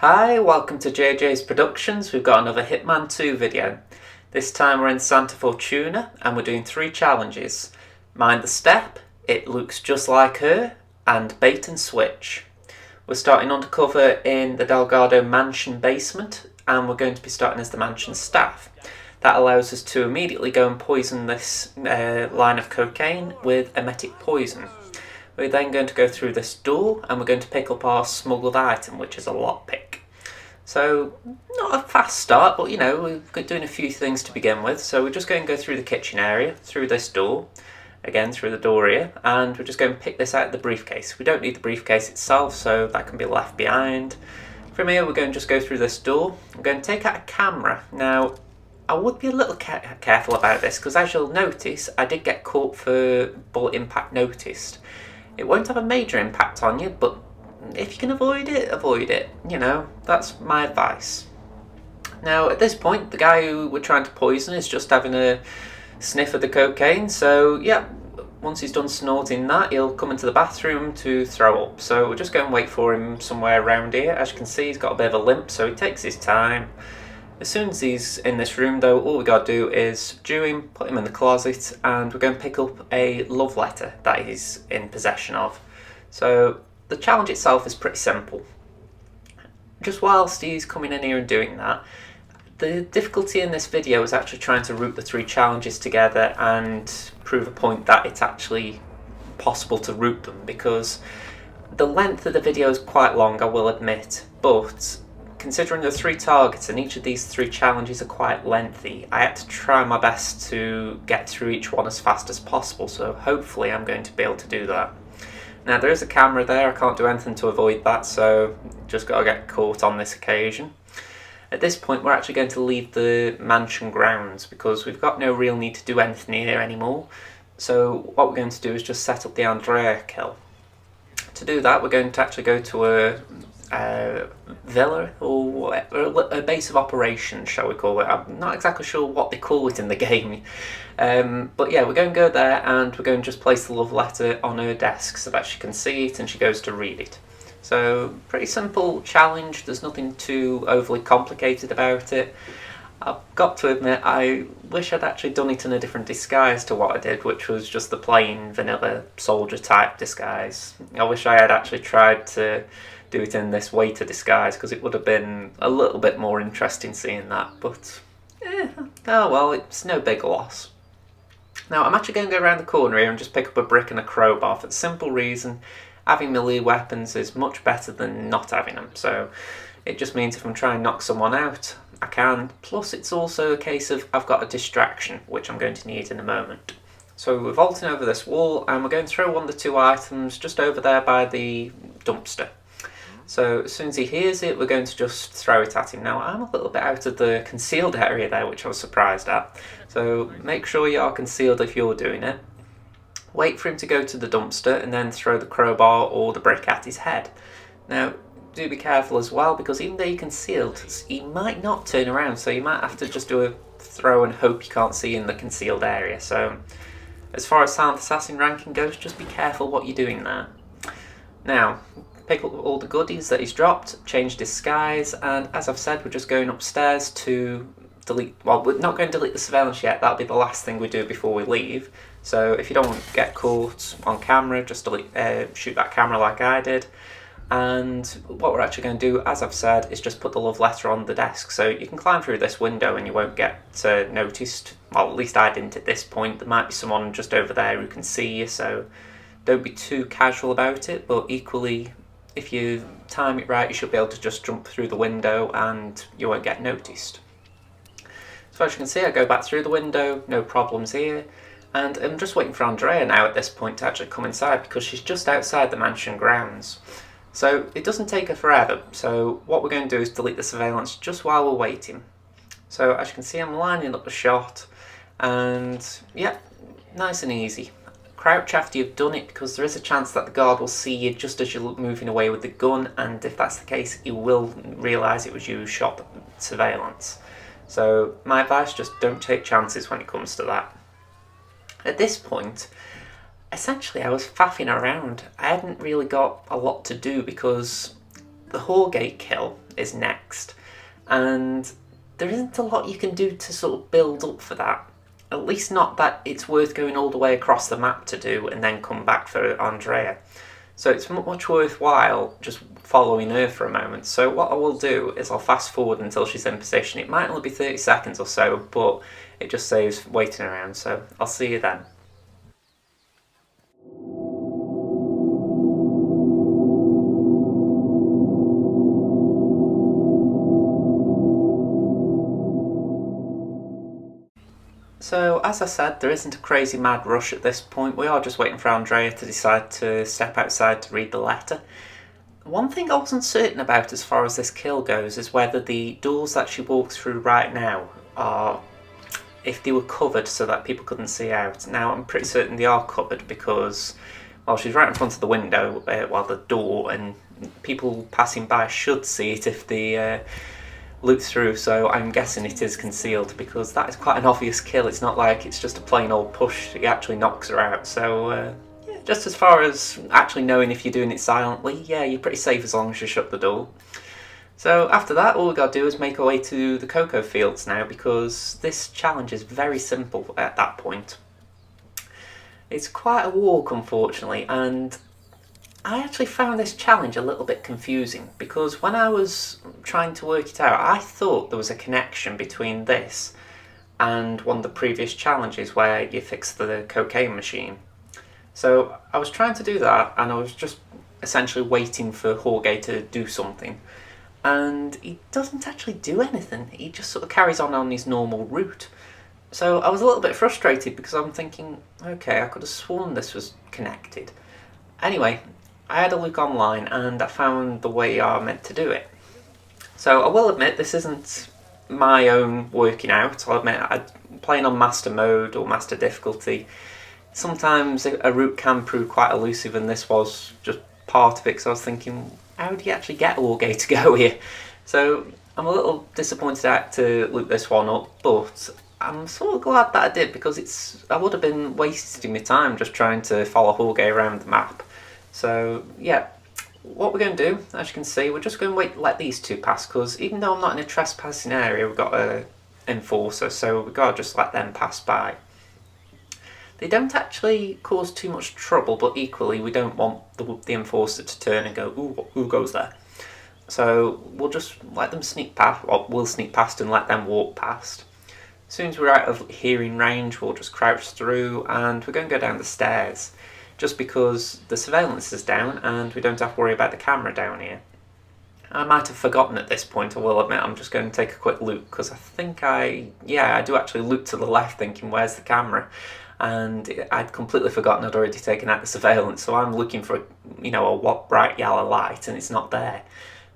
Hi, welcome to JJ's Productions. We've got another Hitman 2 video. This time we're in Santa Fortuna and we're doing 3 challenges. Mind the Step, It Looks Just Like Her, and Bait and Switch. We're starting undercover in the Delgado mansion basement and we're going to be starting as the mansion staff. That allows us to immediately go and poison this line of cocaine with emetic poison. We're then going to go through this door and we're going to pick up our smuggled item, which is a lockpick. So, not a fast start, but you know, we're doing a few things to begin with. So we're just going to go through the kitchen area, through this door, again through the door here, and we're just going to pick this out of the briefcase. We don't need the briefcase itself, so that can be left behind. From here we're going to just go through this door. I'm going to take out a camera. Now, I would be a little careful about this, because as you'll notice, I did get caught for bullet impact noticed. It won't have a major impact on you, but if you can avoid it, you know, that's my advice. Now, at this point, the guy who we're trying to poison is just having a sniff of the cocaine, so yeah, once he's done snorting that, he'll come into the bathroom to throw up. So we'll just go and wait for him somewhere around here. As you can see, he's got a bit of a limp, so he takes his time. As soon as he's in this room though, all we got to do is subdue him, put him in the closet, and we're going to pick up a love letter that he's in possession of. So the challenge itself is pretty simple. Just whilst he's coming in here and doing that, the difficulty in this video is actually trying to route the 3 challenges together and prove a point that it's actually possible to route them, because the length of the video is quite long, I will admit, but considering the 3 targets and each of these 3 challenges are quite lengthy, I had to try my best to get through each one as fast as possible, so hopefully I'm going to be able to do that. Now there is a camera there, I can't do anything to avoid that, so just got to get caught on this occasion. At this point we're actually going to leave the mansion grounds because we've got no real need to do anything here anymore. So what we're going to do is just set up the Andrea kill. To do that we're going to actually go to a villa or a base of operations, shall we call it. I'm not exactly sure what they call it in the game, but yeah, we're going to go there and we're going to just place the love letter on her desk so that she can see it and she goes to read it. So pretty simple challenge, there's nothing too overly complicated about it. I've got to admit, I wish I'd actually done it in a different disguise to what I did, which was just the plain vanilla soldier type disguise. I wish I had actually tried to do it in this waiter disguise, because it would have been a little bit more interesting seeing that, but oh well, it's no big loss. Now I'm actually going to go around the corner here and just pick up a brick and a crowbar for the simple reason having melee weapons is much better than not having them, so it just means if I'm trying to knock someone out, I can, plus it's also a case of I've got a distraction, which I'm going to need in a moment. So we're vaulting over this wall and we're going to throw one of the 2 items just over there by the dumpster. So as soon as he hears it, we're going to just throw it at him. Now I'm a little bit out of the concealed area there, which I was surprised at. So make sure you are concealed if you're doing it. Wait for him to go to the dumpster and then throw the crowbar or the brick at his head. Now do be careful as well, because even though you're concealed, he might not turn around, so you might have to just do a throw and hope you can't see in the concealed area. So as far as silent assassin ranking goes, just be careful what you're doing there. Now pick up all the goodies that he's dropped, change disguise, and as I've said, we're just going upstairs to delete, well, we're not going to delete the surveillance yet, that'll be the last thing we do before we leave. So if you don't want to get caught on camera, just delete, shoot that camera like I did. And what we're actually going to do, as I've said, is just put the love letter on the desk, so you can climb through this window and you won't get noticed. Well, at least I didn't at this point. There might be someone just over there who can see you, so don't be too casual about it, but equally, if you time it right, you should be able to just jump through the window and you won't get noticed. So as you can see, I go back through the window, no problems here, and I'm just waiting for Andrea now at this point to actually come inside, because she's just outside the mansion grounds. So it doesn't take her forever, so what we're going to do is delete the surveillance just while we're waiting. So as you can see, I'm lining up a shot, and yeah, nice and easy. Crouch after you've done it, because there is a chance that the guard will see you just as you're moving away with the gun, and if that's the case, he will realise it was you who shot the surveillance. So my advice, just don't take chances when it comes to that. At this point, essentially I was faffing around. I hadn't really got a lot to do because the Horgate kill is next, and there isn't a lot you can do to sort of build up for that. At least not that it's worth going all the way across the map to do and then come back for Andrea. So it's much worthwhile just following her for a moment. So what I will do is I'll fast forward until she's in position. It might only be 30 seconds or so, but it just saves waiting around. So I'll see you then. So, as I said, there isn't a crazy mad rush at this point. We are just waiting for Andrea to decide to step outside to read the letter. One thing I wasn't certain about as far as this kill goes is whether the doors that she walks through right now are, if they were covered so that people couldn't see out. Now, I'm pretty certain they are covered because, well, she's right in front of the window, the door, and people passing by should see it if they loop through, so I'm guessing it is concealed because that is quite an obvious kill. It's not like it's just a plain old push, he actually knocks her out. So yeah, just as far as actually knowing if you're doing it silently, yeah, you're pretty safe as long as you shut the door. So after that, all we've got to do is make our way to the cocoa fields now, because this challenge is very simple at that point. It's quite a walk, unfortunately, and I actually found this challenge a little bit confusing, because when I was trying to work it out, I thought there was a connection between this and one of the previous challenges where you fix the cocaine machine. So I was trying to do that, and I was just essentially waiting for Jorge to do something. And he doesn't actually do anything, he just sort of carries on his normal route. So I was a little bit frustrated because I'm thinking, okay, I could have sworn this was connected. Anyway, I had a look online and I found the way I meant to do it. So I will admit this isn't my own working out. I'll admit I'm playing on master mode or master difficulty. Sometimes a route can prove quite elusive, and this was just part of it, because I was thinking, how do you actually get Jorge to go here? So I'm a little disappointed I had to loop this one up, but I'm sort of glad that I did, because I would have been wasting my time just trying to follow Jorge around the map. So yeah, what we're going to do, as you can see, we're just going to let these two pass, because even though I'm not in a trespassing area, we've got an enforcer, so we've got to just let them pass by. They don't actually cause too much trouble, but equally we don't want the enforcer to turn and go, ooh, who goes there? So we'll just let them sneak past, or we'll sneak past and let them walk past. As soon as we're out of hearing range, we'll just crouch through, and we're going to go down the stairs, just because the surveillance is down and we don't have to worry about the camera down here. I might have forgotten at this point, I will admit. I'm just going to take a quick look, because I think I do actually look to the left thinking, where's the camera? And I'd completely forgotten I'd already taken out the surveillance, so I'm looking for a bright yellow light, and it's not there.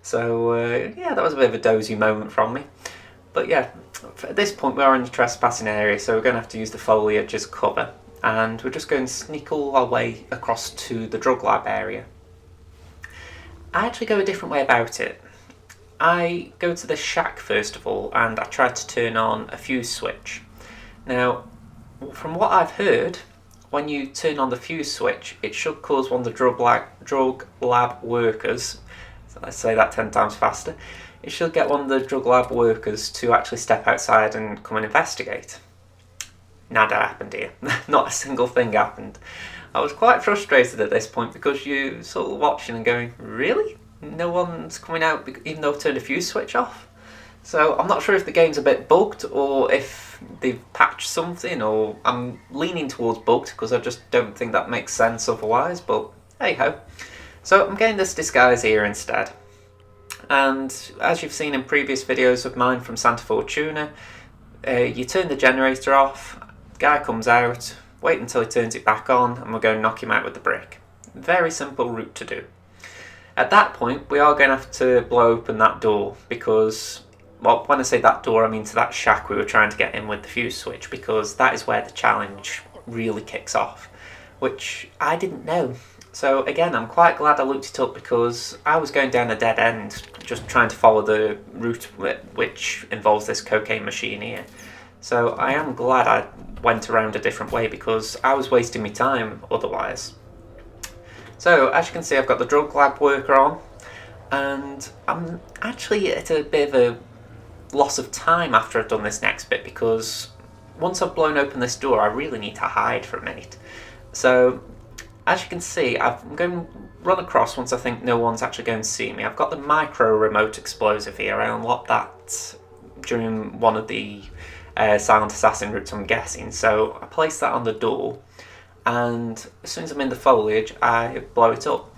So yeah, that was a bit of a dozy moment from me. But yeah, at this point we are in the trespassing area, so we're going to have to use the foliage as cover. And we're just going to sneak all our way across to the drug lab area. I actually go a different way about it. I go to the shack first of all, and I try to turn on a fuse switch. Now, from what I've heard, when you turn on the fuse switch, it should cause one of the drug lab workers, so let's say that 10 times faster, it should get one of the drug lab workers to actually step outside and come and investigate. Nada happened here. Not a single thing happened. I was quite frustrated at this point, because you're sort of watching and going, really? No one's coming out even though I've turned a fuse switch off? So I'm not sure if the game's a bit bugged, or if they've patched something, or I'm leaning towards bugged, because I just don't think that makes sense otherwise, but hey ho. So I'm getting this disguise here instead. And as you've seen in previous videos of mine from Santa Fortuna, you turn the generator off, guy comes out, wait until he turns it back on, and we're going to knock him out with the brick. Very simple route to do. At that point, we are going to have to blow open that door, because, well, when I say that door, I mean to that shack we were trying to get in with the fuse switch, because that is where the challenge really kicks off, which I didn't know. So again, I'm quite glad I looked it up, because I was going down a dead end, just trying to follow the route which involves this cocaine machine here. So I am glad I went around a different way, because I was wasting my time otherwise. So as you can see, I've got the drug lab worker on, and I'm actually at a bit of a loss of time after I've done this next bit, because once I've blown open this door I really need to hide for a minute. So as you can see, I'm going to run across once I think no one's actually going to see me. I've got the micro remote explosive here. I unlocked that during one of the silent assassin routes, I'm guessing. So I place that on the door, and as soon as I'm in the foliage I blow it up.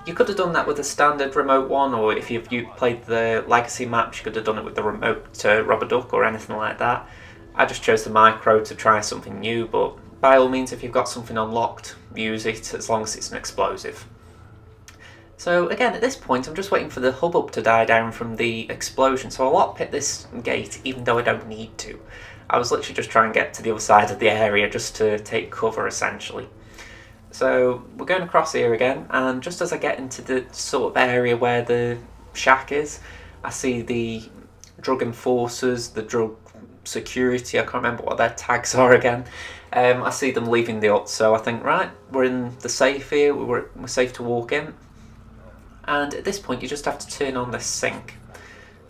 You could have done that with a standard remote one, or if you played the legacy maps you could have done it with the remote rubber duck or anything like that. I just chose the micro to try something new, but by all means, if you've got something unlocked, use it as long as it's an explosive. So again, at this point I'm just waiting for the hubbub to die down from the explosion, so I'll lockpick this gate even though I don't need to. I was literally just trying to get to the other side of the area just to take cover essentially. So we're going across here again, and just as I get into the sort of area where the shack is, I see the drug enforcers, the drug security, I can't remember what their tags are again. I see them leaving the hut, so I think, right, we're in the safe here, we're safe to walk in. And at this point you just have to turn on this sink.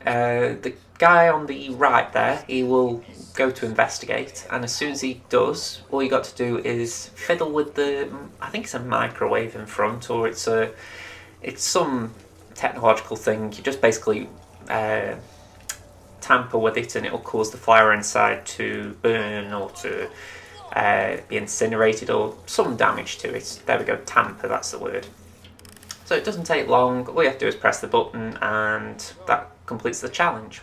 The guy on the right there, he will go to investigate, and as soon as he does, all you got to do is fiddle with the, I think it's a microwave in front, or it's some technological thing. You just basically tamper with it and it'll cause the flour inside to burn or to be incinerated or some damage to it. There we go, tamper, that's the word. So it doesn't take long, all you have to do is press the button and that completes the challenge.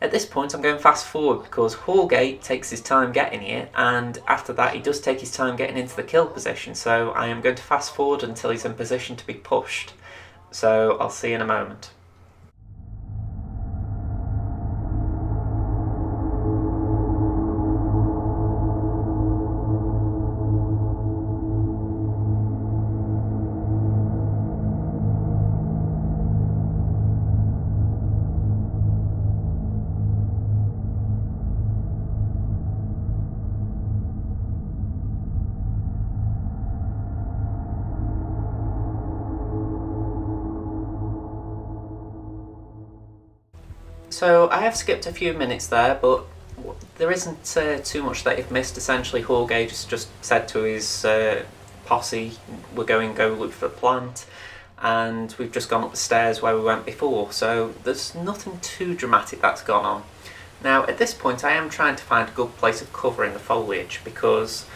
At this point I'm going fast forward because Jorge takes his time getting here, and after that he does take his time getting into the kill position, so I am going to fast forward until he's in position to be pushed. So I'll see you in a moment. So I have skipped a few minutes there, but there isn't too much that you've missed. Essentially, Jorge just said to his posse, we're going to go look for the plant, and we've just gone up the stairs where we went before, so there's nothing too dramatic that's gone on. Now, at this point, I am trying to find a good place of cover in the foliage, because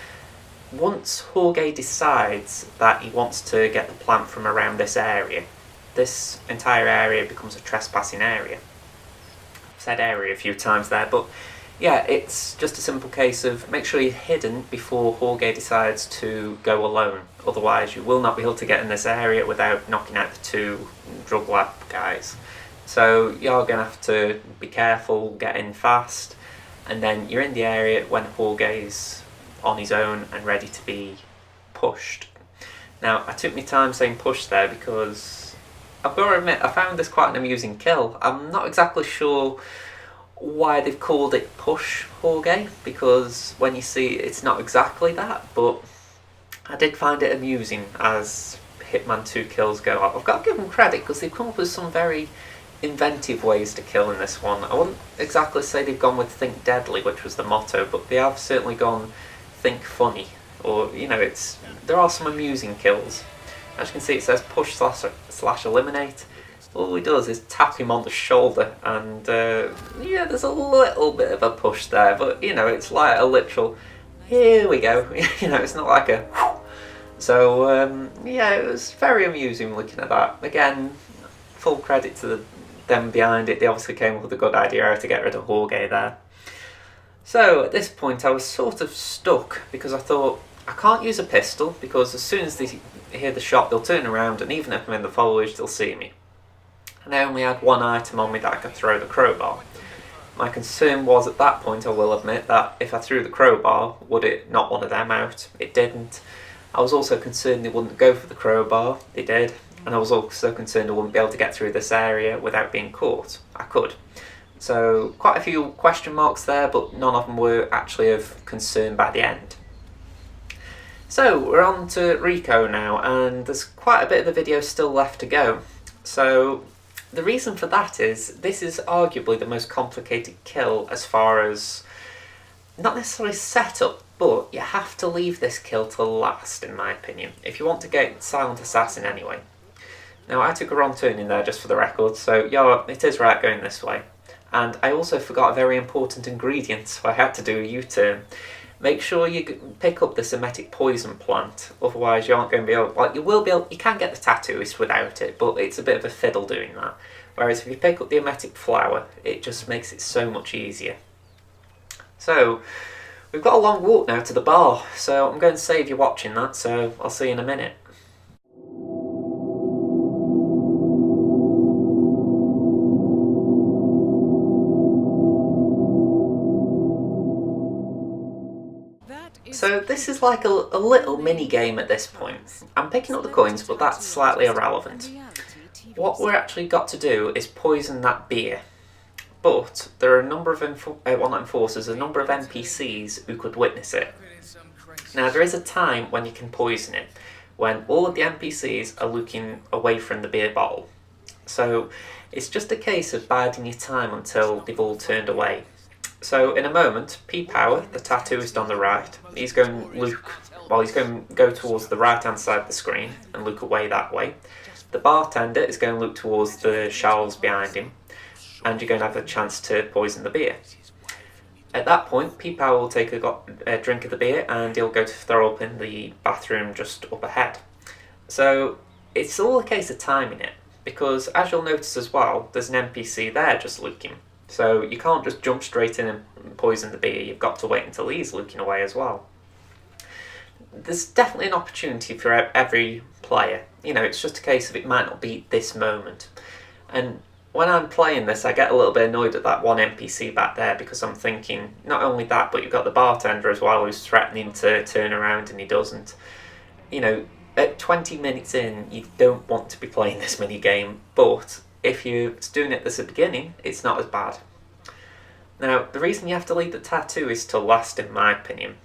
once Jorge decides that he wants to get the plant from around this area, this entire area becomes a trespassing area. Said area a few times there, but yeah, it's just a simple case of make sure you're hidden before Jorge decides to go alone. Otherwise you will not be able to get in this area without knocking out the two drug lab guys. So you're going to have to be careful, get in fast, and then you're in the area when Jorge's on his own and ready to be pushed. Now, I took my time saying push there because I've got to admit, I found this quite an amusing kill. I'm not exactly sure why they've called it push Jorge, because when you see it, it's not exactly that, but I did find it amusing as Hitman 2 kills go up. I've got to give them credit because they've come up with some very inventive ways to kill in this one. I wouldn't exactly say they've gone with think deadly, which was the motto, but they have certainly gone think funny, or, you know, there are some amusing kills. As you can see, it says push slash eliminate. All he does is tap him on the shoulder, and yeah, there's a little bit of a push there, but you know, it's like a literal, here we go, you know, it's not like a whew. So yeah, it was very amusing looking at that. Again, full credit to them behind it. They obviously came up with a good idea how to get rid of Jorge there. So at this point I was sort of stuck because I thought, I can't use a pistol because as soon as they hear the shot they'll turn around, and even if I'm in the foliage they'll see me. And I only had one item on me that I could throw the crowbar. My concern was at that point, I will admit, that if I threw the crowbar, would it knock one of them out? It didn't. I was also concerned they wouldn't go for the crowbar. They did. And I was also concerned I wouldn't be able to get through this area without being caught. I could. So quite a few question marks there, but none of them were actually of concern by the end. So we're on to Rico now, and there's quite a bit of the video still left to go. So the reason for that is this is arguably the most complicated kill as far as not necessarily setup, but you have to leave this kill to last, in my opinion, if you want to get Silent Assassin anyway. Now, I took a wrong turn in there just for the record, so yeah, it is right going this way. And I also forgot a very important ingredient, so I had to do a U-turn. Make sure you pick up this emetic poison plant, otherwise you aren't going to be able, well, you can get the tattooist without it, but it's a bit of a fiddle doing that. Whereas if you pick up the emetic flower, it just makes it so much easier. So, we've got a long walk now to the bar, so I'm going to save you watching that, so I'll see you in a minute. So this is like a little mini game at this point. I'm picking up the coins, but that's slightly irrelevant. What we're actually got to do is poison that beer. But there are a number of enforcers, a number of NPCs who could witness it. Now there is a time when you can poison it, when all of the NPCs are looking away from the beer bottle. So it's just a case of biding your time until they've all turned away. So in a moment, P-Power, the tattooist on the right, he's going to go towards the right hand side of the screen and look away that way. The bartender is going to look towards the shelves behind him, and you're going to have a chance to poison the beer. At that point, P-Power will take a drink of the beer and he'll go to throw up in the bathroom just up ahead. So it's all a case of timing it, because as you'll notice as well, there's an NPC there just looking. So you can't just jump straight in and poison the beer, you've got to wait until he's looking away as well. There's definitely an opportunity for every player. You know, it's just a case of it might not be this moment. And when I'm playing this, I get a little bit annoyed at that one NPC back there, because I'm thinking, not only that, but you've got the bartender as well who's threatening to turn around and he doesn't. You know, at 20 minutes in, you don't want to be playing this mini game, but if you're doing it at the beginning, it's not as bad. Now, the reason you have to leave the tattooist till last, in my opinion,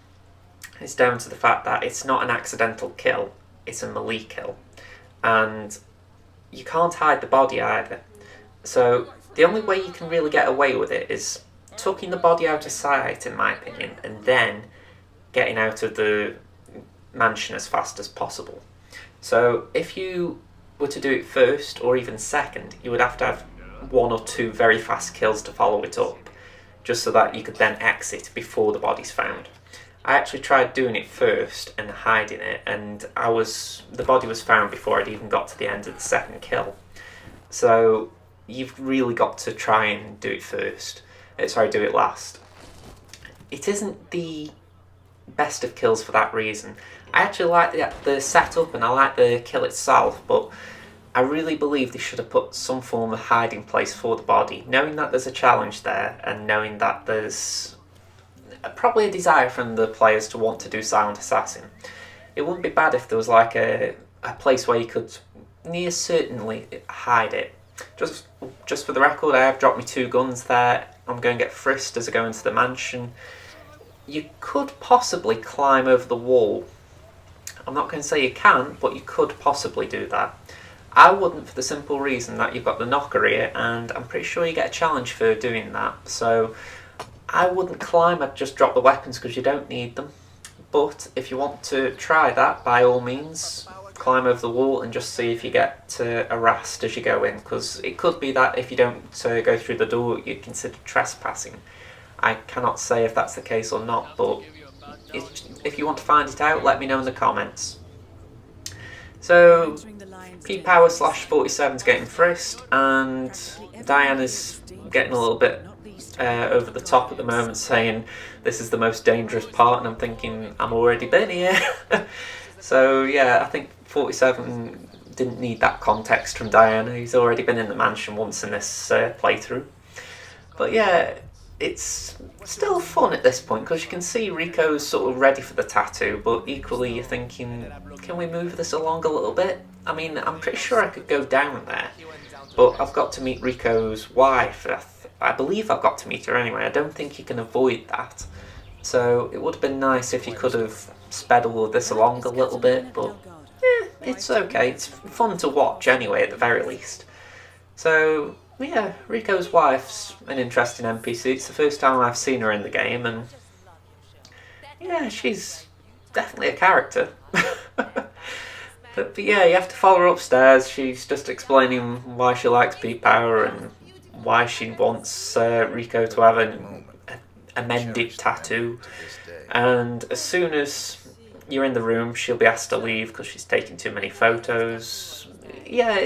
is down to the fact that it's not an accidental kill, it's a melee kill. And you can't hide the body either. So the only way you can really get away with it is tucking the body out of sight, in my opinion, and then getting out of the mansion as fast as possible. So if you were to do it first or even second, you would have to have one or two very fast kills to follow it up, just so that you could then exit before the body's found. I actually tried doing it first and hiding it, and the body was found before I'd even got to the end of the second kill. So you've really got to try and do it first. Do it last. It isn't the best of kills for that reason. I actually like the setup and I like the kill itself, but I really believe they should have put some form of hiding place for the body, knowing that there's a challenge there and knowing that there's probably a desire from the players to want to do Silent Assassin. It wouldn't be bad if there was like a place where you could near certainly hide it. Just for the record, I have dropped me 2 guns there. I'm going to get frisked as I go into the mansion. You could possibly climb over the wall. I'm not going to say you can, but you could possibly do that. I wouldn't, for the simple reason that you've got the knocker here, and I'm pretty sure you get a challenge for doing that. So I wouldn't climb, I'd just drop the weapons because you don't need them. But if you want to try that, by all means, climb over the wall and just see if you get harassed as you go in, because it could be that if you don't go through the door, you're considered trespassing. I cannot say if that's the case or not, but if you want to find it out, let me know in the comments. So, P-Power /47's getting frisked, and Diana's getting a little bit over the top at the moment, saying this is the most dangerous part, and I'm thinking, I'm already been here. So yeah, I think 47 didn't need that context from Diana. He's already been in the mansion once in this playthrough. But yeah, it's still fun at this point, because you can see Rico's sort of ready for the tattoo, but equally you're thinking, can we move this along a little bit? I mean, I'm pretty sure I could go down there, but I've got to meet Rico's wife. I believe I've got to meet her anyway. I don't think you can avoid that. So it would have been nice if you could have sped all of this along a little bit, but it's okay. It's fun to watch anyway, at the very least. So, yeah, Rico's wife's an interesting NPC. It's the first time I've seen her in the game, and yeah, she's definitely a character. But yeah, you have to follow her upstairs. She's just explaining why she likes Pete Power and why she wants Rico to have an amended tattoo. And as soon as you're in the room, she'll be asked to leave because she's taking too many photos. Yeah,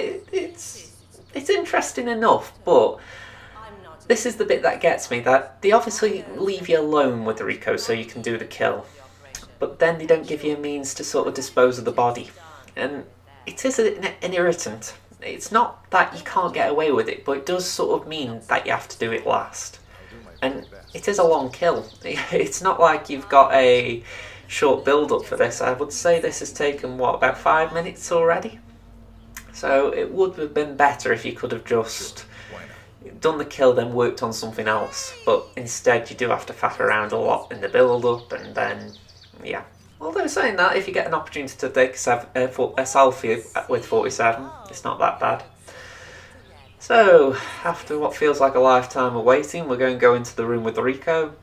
it's interesting enough, but this is the bit that gets me, that they obviously leave you alone with Rico so you can do the kill, but then they don't give you a means to sort of dispose of the body. And it is an irritant. It's not that you can't get away with it, but it does sort of mean that you have to do it last. And it is a long kill. It's not like you've got a short build-up for this. I would say this has taken, what, about 5 minutes already? So it would have been better if you could have just done the kill, then worked on something else. But instead you do have to faff around a lot in the build-up, and then, yeah. Although saying that, if you get an opportunity to take a selfie with 47, it's not that bad. So, after what feels like a lifetime of waiting, we're going to go into the room with Rico.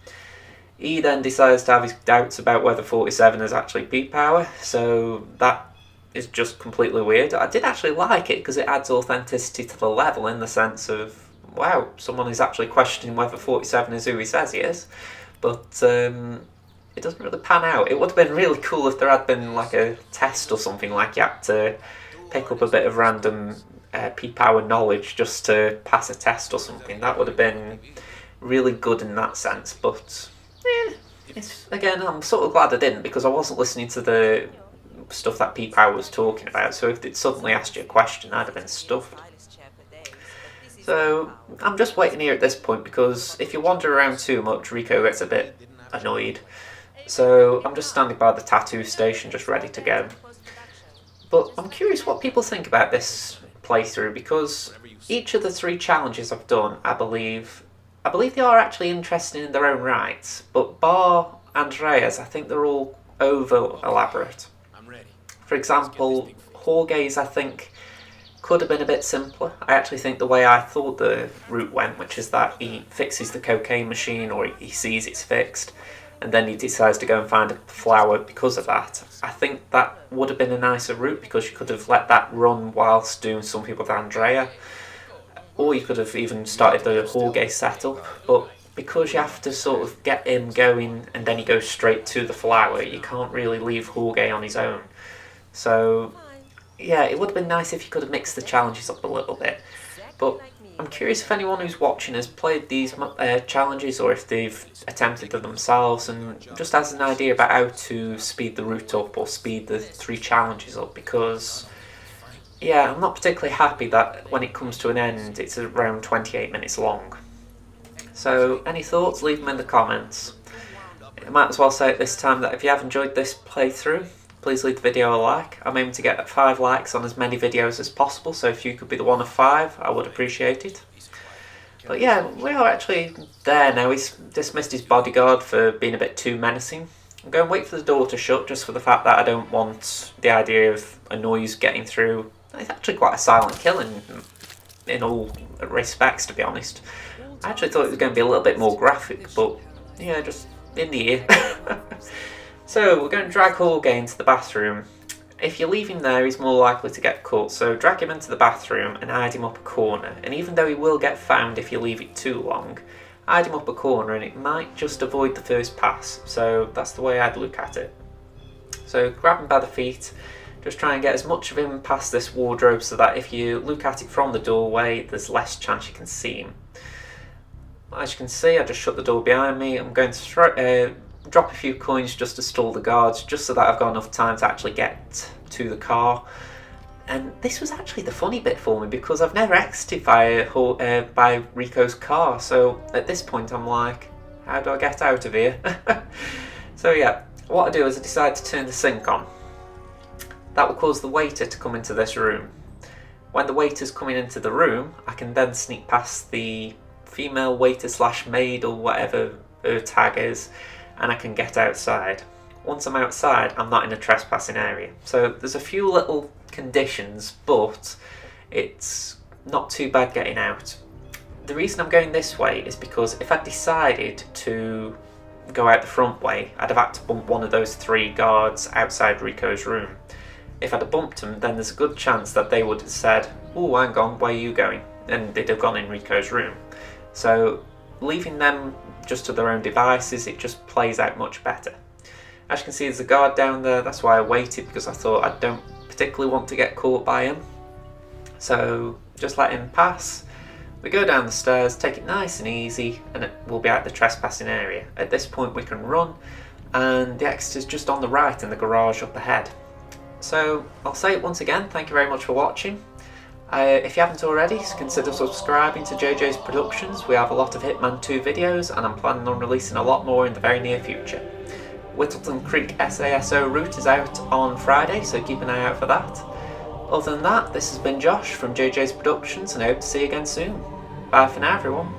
He then decides to have his doubts about whether 47 is actually Pete Power, so that is just completely weird. I did actually like it because it adds authenticity to the level, in the sense of, wow, someone is actually questioning whether 47 is who he says he is. But it doesn't really pan out. It would have been really cool if there had been like a test or something, like you had to pick up a bit of random Pete Power knowledge just to pass a test or something. That would have been really good in that sense. But again, I'm sort of glad I didn't, because I wasn't listening to the stuff that Pete Power was talking about. So if they'd suddenly asked you a question, I'd have been stuffed. So I'm just waiting here at this point, because if you wander around too much, Rico gets a bit annoyed. So I'm just standing by the tattoo station, just ready to go. But I'm curious what people think about this playthrough, because each of the 3 challenges I've done, I believe they are actually interesting in their own rights. But bar Andrea's, I think they're all over elaborate. For example, Jorge's, I think, could have been a bit simpler. I actually think the way I thought the route went, which is that he fixes the cocaine machine, or he sees it's fixed, and then he decides to go and find a flower because of that. I think that would have been a nicer route, because you could have let that run whilst doing something with Andrea. Or you could have even started the Jorge setup. But because you have to sort of get him going and then he goes straight to the flower, you can't really leave Jorge on his own. So, yeah, it would have been nice if you could have mixed the challenges up a little bit. But I'm curious if anyone who's watching has played these challenges, or if they've attempted them themselves, and just has an idea about how to speed the route up or speed the 3 challenges up, because yeah, I'm not particularly happy that when it comes to an end it's around 28 minutes long. So any thoughts, leave them in the comments. I might as well say at this time that if you have enjoyed this playthrough, please leave the video a like. I'm aiming to get 5 likes on as many videos as possible, so if you could be the one of 5, I would appreciate it. But yeah, we are actually there now. He's dismissed his bodyguard for being a bit too menacing. I'm going to wait for the door to shut, just for the fact that I don't want the idea of a noise getting through. It's actually quite a silent kill in all respects, to be honest. I actually thought it was going to be a little bit more graphic, but yeah, just in the ear. So we're going to drag Jorge into the bathroom. If you leave him there, he's more likely to get caught, so drag him into the bathroom and hide him up a corner. And even though he will get found if you leave it too long, hide him up a corner and it might just avoid the first pass. So that's the way I'd look at it. So grab him by the feet, just try and get as much of him past this wardrobe so that if you look at it from the doorway, there's less chance you can see him. As you can see, I just shut the door behind me. I'm going to drop a few coins just to stall the guards, just so that I've got enough time to actually get to the car. And this was actually the funny bit for me, because I've never exited by Rico's car, so at this point I'm like, how do I get out of here? So yeah, what I do is I decide to turn the sink on. That will cause the waiter to come into this room. When the waiter's coming into the room, I can then sneak past the female waiter slash maid, or whatever her tag is, and I can get outside. Once I'm outside, I'm not in a trespassing area. So there's a few little conditions, but it's not too bad getting out. The reason I'm going this way is because if I decided to go out the front way, I'd have had to bump one of those 3 guards outside Rico's room. If I'd have bumped them, then there's a good chance that they would have said, "Oh, hang on, where are you going?" and they'd have gone in Rico's room. So leaving them just to their own devices, it just plays out much better. As you can see, there's a guard down there. That's why I waited, because I thought I don't particularly want to get caught by him. So just let him pass. We go down the stairs, take it nice and easy, and we'll be out the trespassing area. At this point we can run, and the exit is just on the right and the garage up ahead. So I'll say it once again, thank you very much for watching. If you haven't already, consider subscribing to JJ's Productions. We have a lot of Hitman 2 videos, and I'm planning on releasing a lot more in the very near future. Whittleton Creek SASO route is out on Friday, so keep an eye out for that. Other than that, this has been Josh from JJ's Productions, and I hope to see you again soon. Bye for now, everyone.